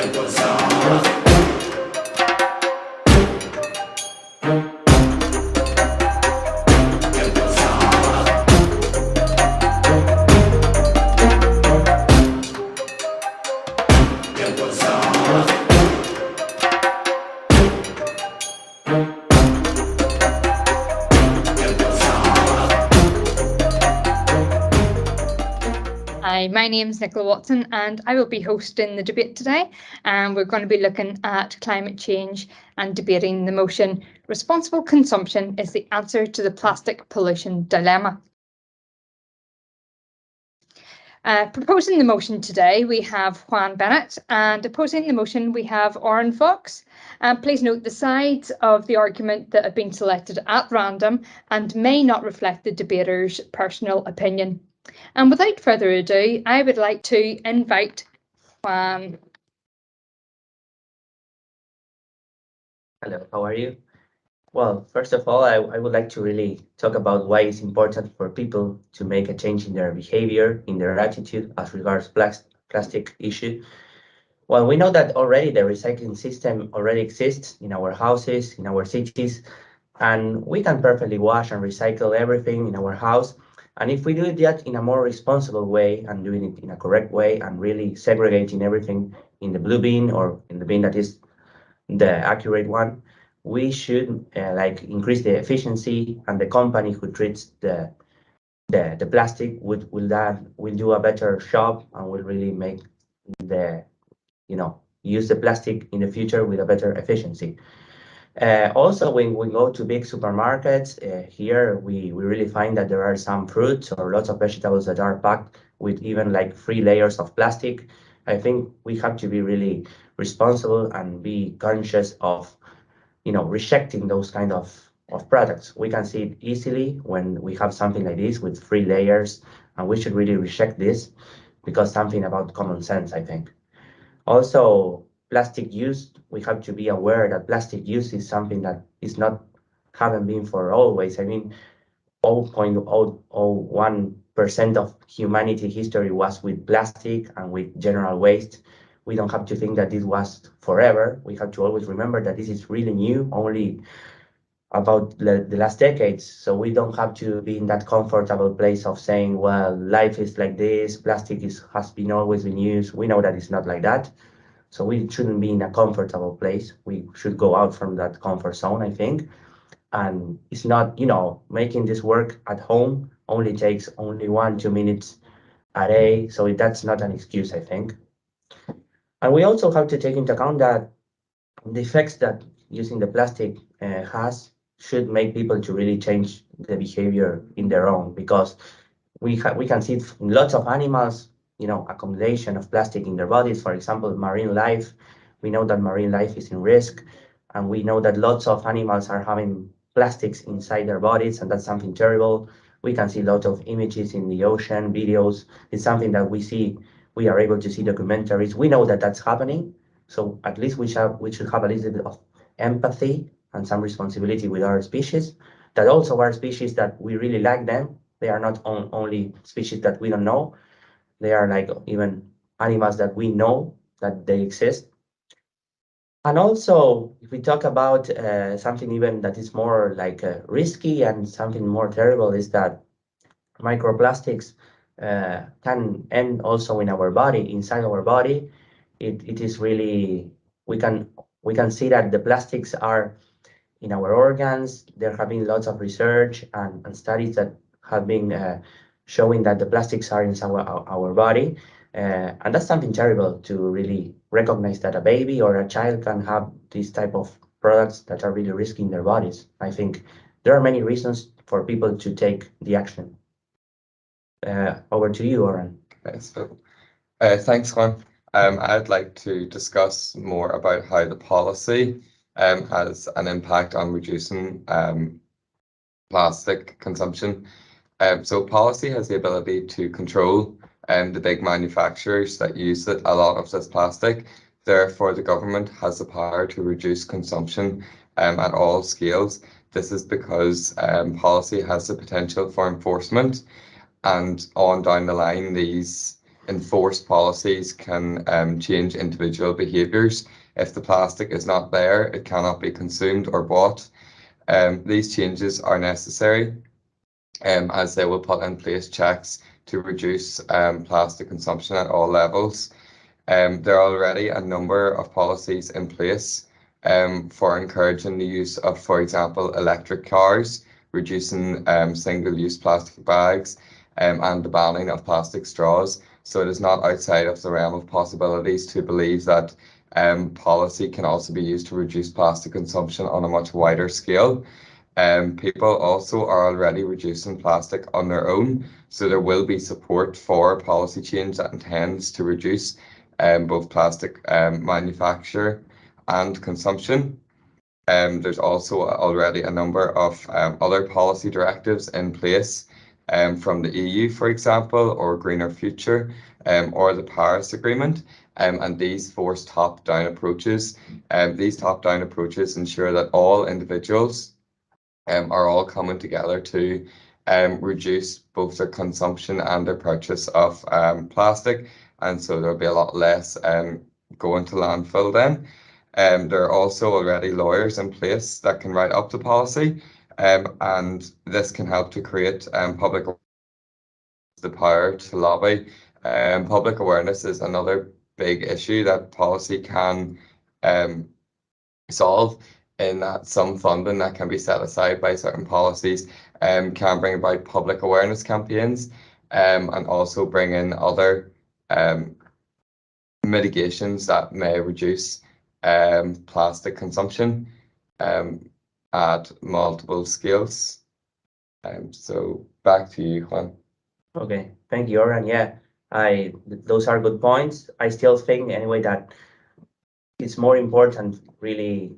Hi, my name is Nicola Watson and I will be hosting the debate today, and we're going to be looking at climate change and debating the motion, responsible consumption is the answer to the plastic pollution dilemma. Proposing the motion today, we have Juan Bennett, and opposing the motion, we have Odhran Fox. Please note the sides of the argument that have been selected at random and may not reflect the debater's personal opinion. And without further ado, I would like to invite Juan. Hello, how are you? Well, first of all, I would like to really talk about why it's important for people to make a change in their behavior, in their attitude as regards plastic issue. Well, we know that already the recycling system already exists in our houses, in our cities, and we can perfectly wash and recycle everything in our house. And if we do that in a more responsible way and doing it in a correct way and really segregating everything in the blue bin or in the bin that is the accurate one, we should like increase the efficiency, and the company who treats the plastic will do a better job and will really make the use the plastic in the future with a better efficiency. Also, when we go to big supermarkets, here we really find that there are some fruits or lots of vegetables that are packed with even like 3 layers of plastic. I think we have to be really responsible and be conscious of, rejecting those kind of products. We can see it easily when we have something like this with 3 layers, and we should really reject this because something about common sense, I think. Also, plastic use, we have to be aware that plastic use is something that is not, haven't been for always. I mean, 0.001% of humanity history was with plastic and with general waste. We don't have to think that this was forever. We have to always remember that this is really new, only about the last decades. So we don't have to be in that comfortable place of saying, well, life is like this, plastic has been always been used. We know that it's not like that. So we shouldn't be in a comfortable place. We should go out from that comfort zone, I think. And it's not, making this work at home only takes only 1-2 minutes a day. So that's not an excuse, I think. And we also have to take into account that the effects that using the plastic has should make people to really change the behavior in their own, because we can see in lots of animals, accumulation of plastic in their bodies. For example, marine life, we know that marine life is in risk, and we know that lots of animals are having plastics inside their bodies, and that's something terrible. We can see lots of images in the ocean, videos. It's something that we are able to see documentaries. We know that that's happening. So at least we should have a little bit of empathy and some responsibility with our species, that also are species that we really like them. They are not only species that we don't know. They are like even animals that we know that they exist. And also, if we talk about something even that is more like risky and something more terrible, is that microplastics can end also in our body, inside our body. It is really, we can see that the plastics are in our organs. There have been lots of research and studies that have been showing that the plastics are inside our body. And that's something terrible to really recognize, that a baby or a child can have these type of products that are really risking their bodies. I think there are many reasons for people to take the action. Over to you, Odhran. Thanks, Juan. I'd like to discuss more about how the policy has an impact on reducing plastic consumption. So policy has the ability to control the big manufacturers that use a lot of this plastic. Therefore, the government has the power to reduce consumption at all scales. This is because policy has the potential for enforcement, and on down the line, these enforced policies can change individual behaviours. If the plastic is not there, it cannot be consumed or bought. These changes are necessary as they will put in place checks to reduce plastic consumption at all levels. There are already a number of policies in place for encouraging the use of, for example, electric cars, reducing single-use plastic bags, and the banning of plastic straws. So it is not outside of the realm of possibilities to believe that policy can also be used to reduce plastic consumption on a much wider scale. People also are already reducing plastic on their own, so there will be support for policy change that intends to reduce both plastic manufacture and consumption. There's also already a number of other policy directives in place from the EU, for example, or Greener Future, or the Paris Agreement, and these force top-down approaches. These top-down approaches ensure that all individuals are all coming together to reduce both their consumption and their purchase of plastic, and so there'll be a lot less going to landfill then. There are also already lawyers in place that can write up the policy, and this can help to create public the power to lobby. Public awareness is another big issue that policy can solve, in that some funding that can be set aside by certain policies can bring about public awareness campaigns, and also bring in other mitigations that may reduce plastic consumption at multiple scales. So back to you, Juan. Okay, thank you, Odhran. Yeah, those are good points. I still think anyway that it's more important really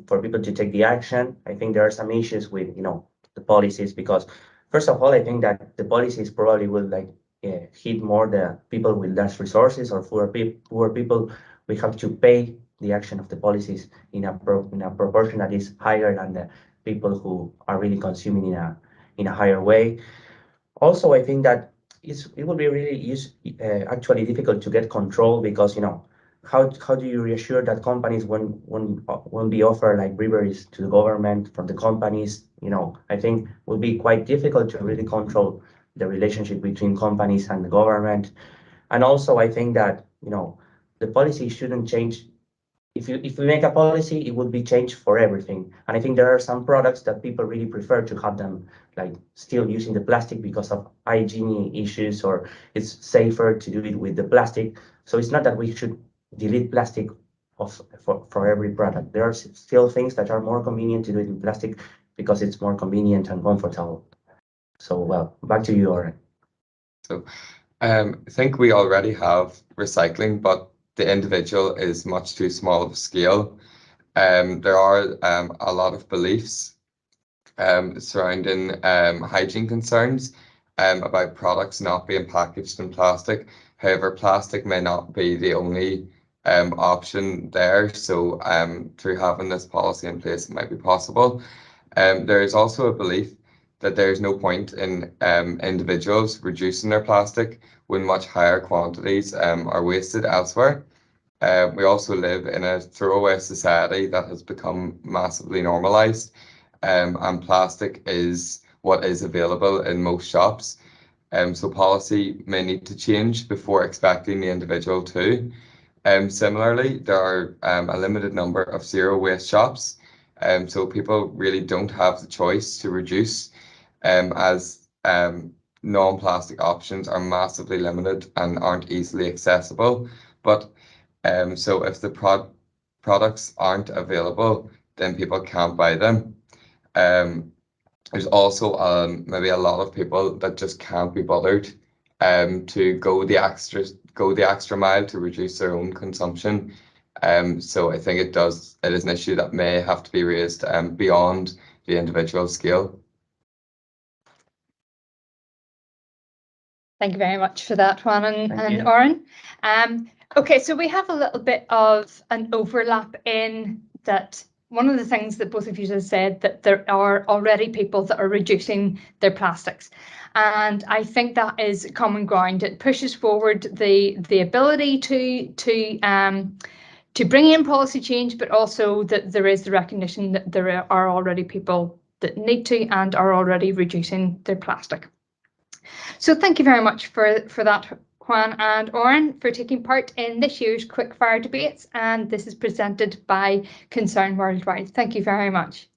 for people to take the action. I think there are some issues with the policies, because first of all, I think that the policies probably will hit more the people with less resources or poor people. We have to pay the action of the policies in a proportion that is higher than the people who are really consuming in a higher way. Also, I think that it would be really actually difficult to get control, because how do you reassure that companies won't be offered like briberies to the government from the companies? I think would be quite difficult to really control the relationship between companies and the government. And also, I think that the policy shouldn't change. If we make a policy, it would be changed for everything. And I think there are some products that people really prefer to have them like still using the plastic because of hygiene issues, or it's safer to do it with the plastic. So it's not that we should delete plastic for every product. There are still things that are more convenient to do it in plastic because it's more convenient and comfortable. So, well, back to you, Odhran. So I think we already have recycling, but the individual is much too small of a scale. There are a lot of beliefs surrounding hygiene concerns about products not being packaged in plastic. However, plastic may not be the only option there. So through having this policy in place, it might be possible. There is also a belief that there is no point in individuals reducing their plastic when much higher quantities are wasted elsewhere. We also live in a throwaway society that has become massively normalized, and plastic is what is available in most shops. So policy may need to change before expecting the individual to. Similarly, there are a limited number of zero waste shops, so people really don't have the choice to reduce, as non-plastic options are massively limited and aren't easily accessible. But so if the products aren't available, then people can't buy them. There's also maybe a lot of people that just can't be bothered to go the extra mile to reduce their own consumption. So I think it is an issue that may have to be raised beyond the individual scale. Thank you very much for that, Juan and Odhran. Okay, so we have a little bit of an overlap in that one of the things that both of you have said, that there are already people that are reducing their plastics. And I think that is common ground. It pushes forward the ability to bring in policy change, but also that there is the recognition that there are already people that need to and are already reducing their plastic. So thank you very much for that, Juan and Odhran, for taking part in this year's quickfire debates, and this is presented by Concern Worldwide. Thank you very much.